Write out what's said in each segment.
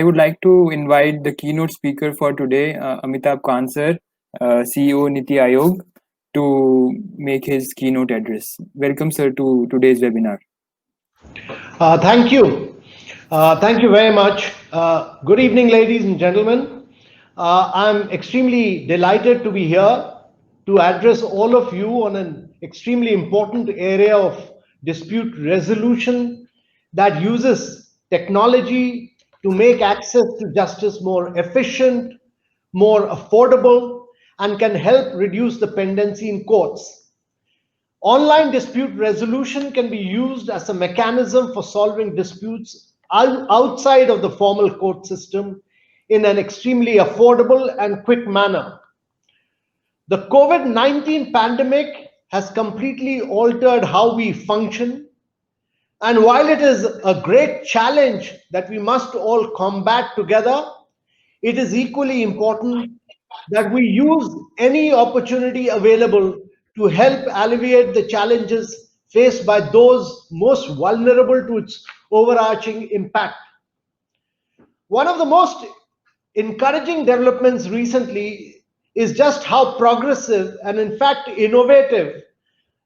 I would like to invite the keynote speaker for today, Amitabh Kant sir, CEO Niti Aayog, to make his keynote address. Welcome, sir, to today's webinar. Thank you. Thank you very much. Good evening, ladies and gentlemen. I'm extremely delighted to be here to address all of you on an extremely important area of dispute resolution that uses technology to make access to justice more efficient, more affordable, and can help reduce dependency in courts. Online dispute resolution can be used as a mechanism for solving disputes outside of the formal court system in an extremely affordable and quick manner. The COVID-19 pandemic has completely altered how we function, and while it is a great challenge that we must all combat together, it is equally important that we use any opportunity available to help alleviate the challenges faced by those most vulnerable to its overarching impact. One of the most encouraging developments recently is just how progressive and, in fact, innovative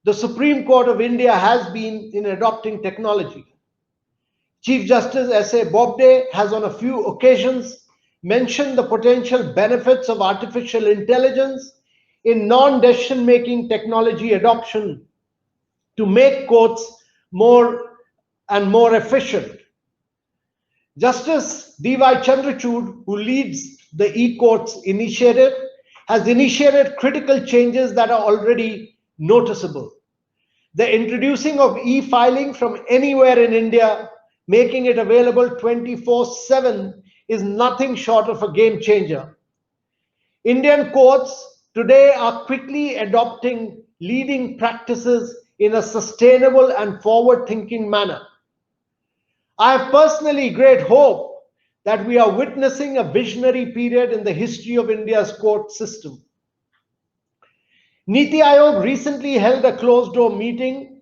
the Supreme Court of India has been in adopting technology. Chief Justice S.A. Bobde has on a few occasions mentioned the potential benefits of artificial intelligence in non-decision making technology adoption to make courts more and more efficient. Justice D.Y. Chandrachud, who leads the e-courts initiative, has initiated critical changes that are already noticeable. The introducing of e-filing from anywhere in India, making it available 24/7, is nothing short of a game changer. Indian courts today are quickly adopting leading practices in a sustainable and forward-thinking manner. I have personally great hope that we are witnessing a visionary period in the history of India's court system. Niti Aayog recently held a closed-door meeting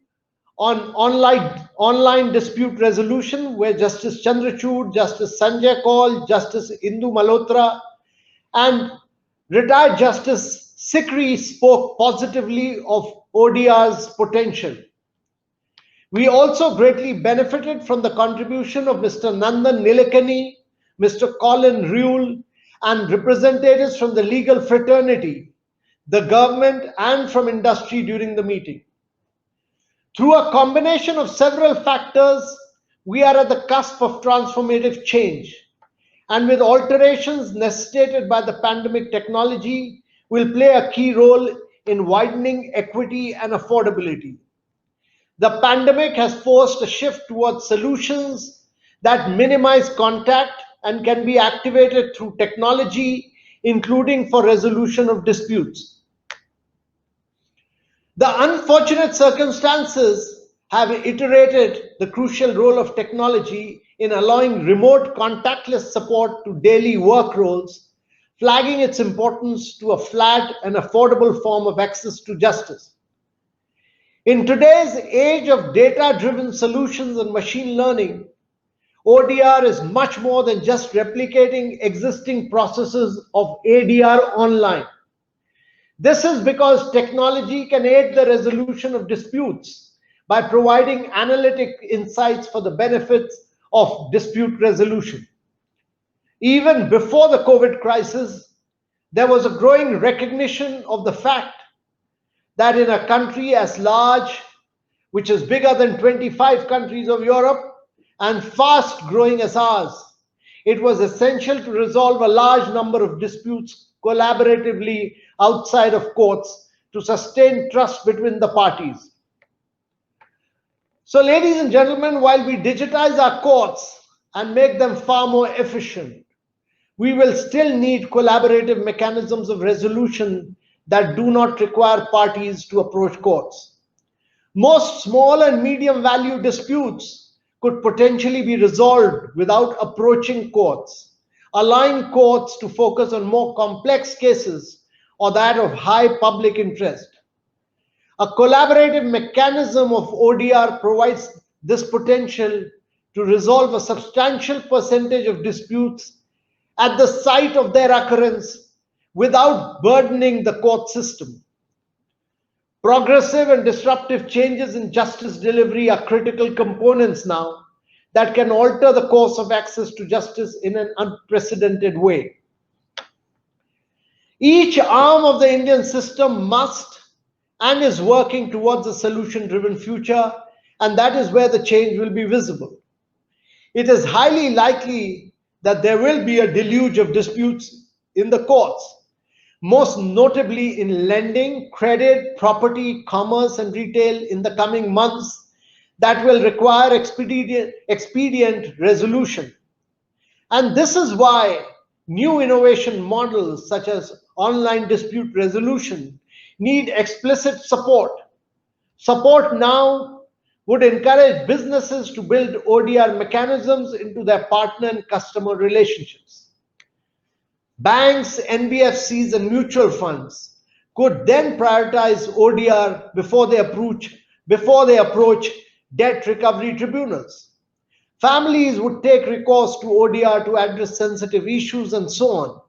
on online dispute resolution where Justice Chandrachud, Justice Sanjay Kaul, Justice Indu Malhotra, and retired Justice Sikri spoke positively of ODR's potential. We also greatly benefited from the contribution of Mr. Nandan Nilekani, Mr. Colin Rule, and representatives from the legal fraternity, the government, and from industry during the meeting. Through a combination of several factors, we are at the cusp of transformative change, and with alterations necessitated by the pandemic, technology will play a key role in widening equity and affordability. The pandemic has forced a shift towards solutions that minimize contact and can be activated through technology, including for resolution of disputes. The unfortunate circumstances have iterated the crucial role of technology in allowing remote contactless support to daily work roles, flagging its importance to a flat and affordable form of access to justice. In today's age of data-driven solutions and machine learning, ODR is much more than just replicating existing processes of ADR online. This is because technology can aid the resolution of disputes by providing analytic insights for the benefits of dispute resolution. Even before the COVID crisis, there was a growing recognition of the fact that in a country as large, which is bigger than 25 countries of Europe and fast growing as ours, it was essential to resolve a large number of disputes collaboratively outside of courts to sustain trust between the parties. So, ladies and gentlemen, while we digitize our courts and make them far more efficient, we will still need collaborative mechanisms of resolution that do not require parties to approach courts. Most small and medium value disputes could potentially be resolved without approaching courts, allowing courts to focus on more complex cases or that of high public interest. A collaborative mechanism of ODR provides this potential to resolve a substantial percentage of disputes at the site of their occurrence without burdening the court system. Progressive and disruptive changes in justice delivery are critical components now that can alter the course of access to justice in an unprecedented way. Each arm of the Indian system must and is working towards a solution-driven future, and that is where the change will be visible. It is highly likely that there will be a deluge of disputes in the courts, most notably in lending, credit, property, commerce, and retail in the coming months that will require expedient resolution. And this is why new innovation models such as online dispute resolution need explicit support. Support now would encourage businesses to build ODR mechanisms into their partner and customer relationships. Banks, NBFCs, and mutual funds could then prioritize ODR before they approach debt recovery tribunals. Families would take recourse to ODR to address sensitive issues and so on.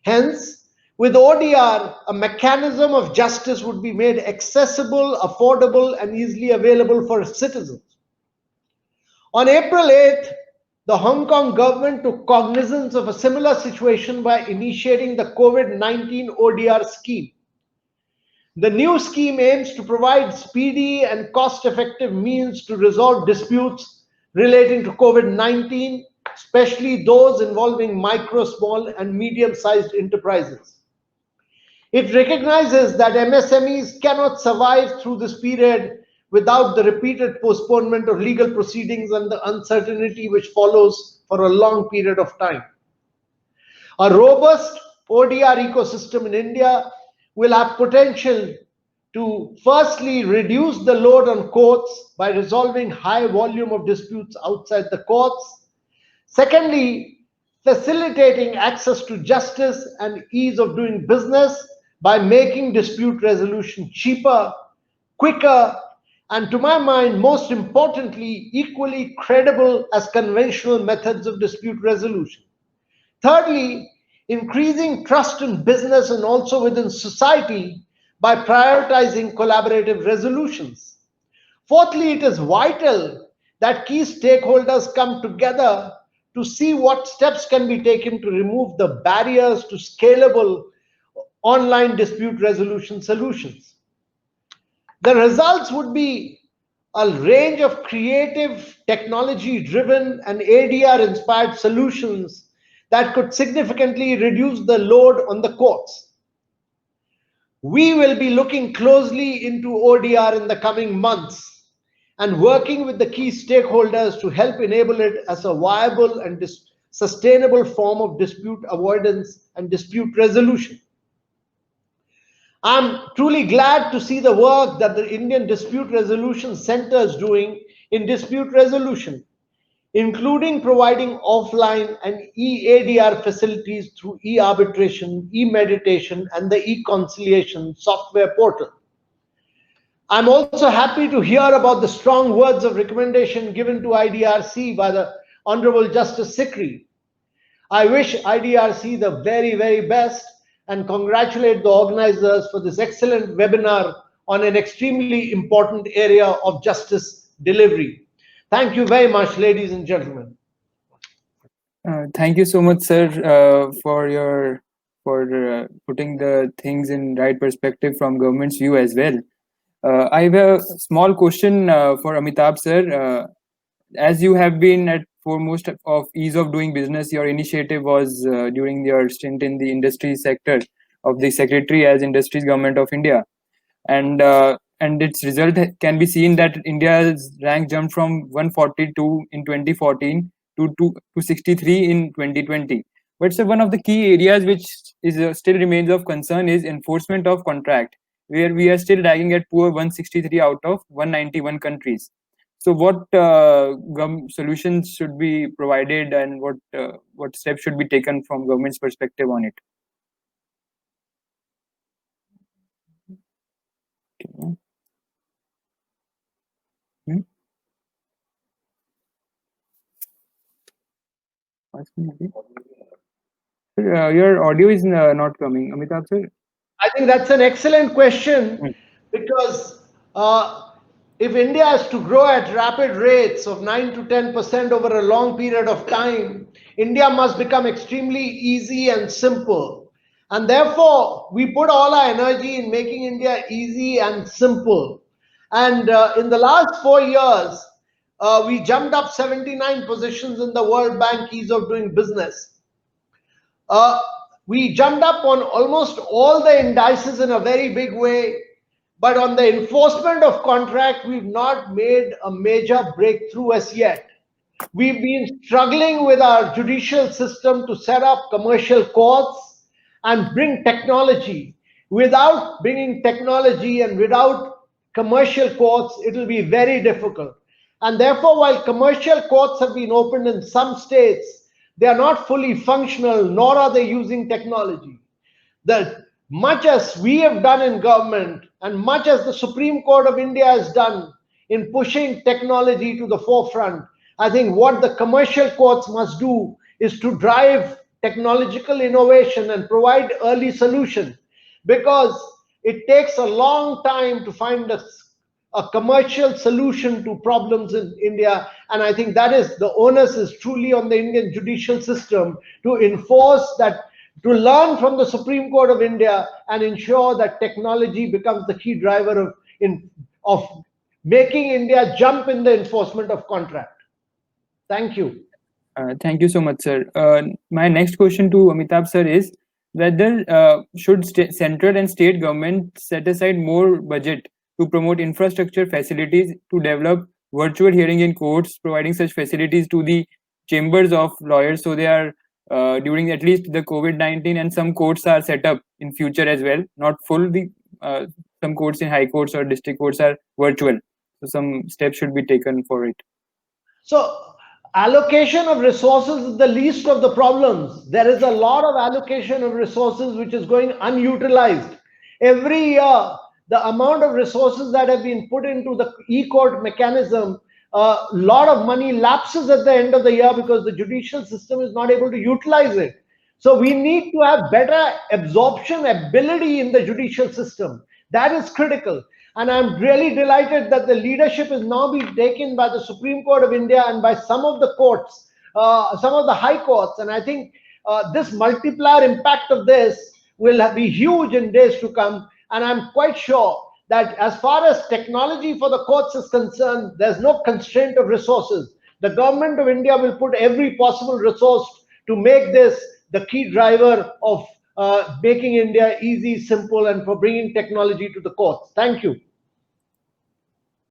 Hence, with ODR, a mechanism of justice would be made accessible, affordable, and easily available for citizens. On April 8th, the Hong Kong government took cognizance of a similar situation by initiating the COVID-19 ODR scheme. The new scheme aims to provide speedy and cost-effective means to resolve disputes relating to COVID-19, especially those involving micro, small, and medium-sized enterprises. It recognizes that MSMEs cannot survive through this period without the repeated postponement of legal proceedings and the uncertainty which follows for a long period of time. A robust ODR ecosystem in India will have potential to firstly reduce the load on courts by resolving high volume of disputes outside the courts. Secondly, facilitating access to justice and ease of doing business by making dispute resolution cheaper, quicker, and to my mind, most importantly, equally credible as conventional methods of dispute resolution. Thirdly, increasing trust in business and also within society by prioritizing collaborative resolutions. Fourthly, it is vital that key stakeholders come together to see what steps can be taken to remove the barriers to scalable online dispute resolution solutions. The results would be a range of creative, technology-driven, and ADR-inspired solutions that could significantly reduce the load on the courts. We will be looking closely into ODR in the coming months and working with the key stakeholders to help enable it as a viable and sustainable form of dispute avoidance and dispute resolution. I'm truly glad to see the work that the Indian Dispute Resolution Center is doing in dispute resolution, including providing offline and e-ADR facilities through e-arbitration, e-mediation, and the e-conciliation software portal. I'm also happy to hear about the strong words of recommendation given to IDRC by the Honorable Justice Sikri. I wish IDRC the very, very best and congratulate the organizers for this excellent webinar on an extremely important area of justice delivery. Thank you very much, ladies and gentlemen. Thank you so much, sir, for putting the things in right perspective from government's view as well. I have a small question for Amitabh, sir. As you have been at foremost of ease of doing business, your initiative was during your stint in the industry sector of the Secretary as Industries Government of India, and its result can be seen that India's rank jumped from 142 in 2014 to 63 in 2020. But sir, one of the key areas which is still remains of concern is enforcement of contract, where we are still lagging at poor 163 out of 191 countries. So what solutions should be provided, and what steps should be taken from government's perspective on it? Okay. Your audio is not coming, Amitabh sir. I think that's an excellent question because if India has to grow at rapid rates of 9 to 10% over a long period of time, India must become extremely easy and simple. And therefore, we put all our energy in making India easy and simple. And in the last 4 years, we jumped up 79 positions in the World Bank Ease of Doing Business. Uh, we jumped up on almost all the indices in a very big way, but on the enforcement of contract, we've not made a major breakthrough as yet. We've been struggling with our judicial system to set up commercial courts and bring technology. Without bringing technology and without commercial courts, it will be very difficult. And therefore, while commercial courts have been opened in some states, they are not fully functional, nor are they using technology. That much as we have done in government and much as the Supreme Court of India has done in pushing technology to the forefront, I think what the commercial courts must do is to drive technological innovation and provide early solutions, because it takes a long time to find a commercial solution to problems in India. And I think that is the onus is truly on the Indian judicial system to enforce that, to learn from the Supreme Court of India and ensure that technology becomes the key driver of making India jump in the enforcement of contract. Thank you. Thank you so much, sir. My next question to Amitabh sir is whether should central and state government set aside more budget to promote infrastructure facilities to develop virtual hearing in courts, providing such facilities to the chambers of lawyers, so they are during at least the COVID-19, and some courts are set up in future as well, not full. Some courts in high courts or district courts are virtual, so some steps should be taken for it. So allocation of resources is the least of the problems. There is a lot of allocation of resources which is going unutilized. Every year, the amount of resources that have been put into the e-court mechanism, a lot of money lapses at the end of the year because the judicial system is not able to utilize it. So we need to have better absorption ability in the judicial system. That is critical. And I'm really delighted that the leadership is now being taken by the Supreme Court of India and by some of the courts, some of the high courts. And I think this multiplier impact of this will be huge in days to come. And I'm quite sure that as far as technology for the courts is concerned, there's no constraint of resources. The government of India will put every possible resource to make this the key driver of making India easy, simple, and for bringing technology to the courts. Thank you.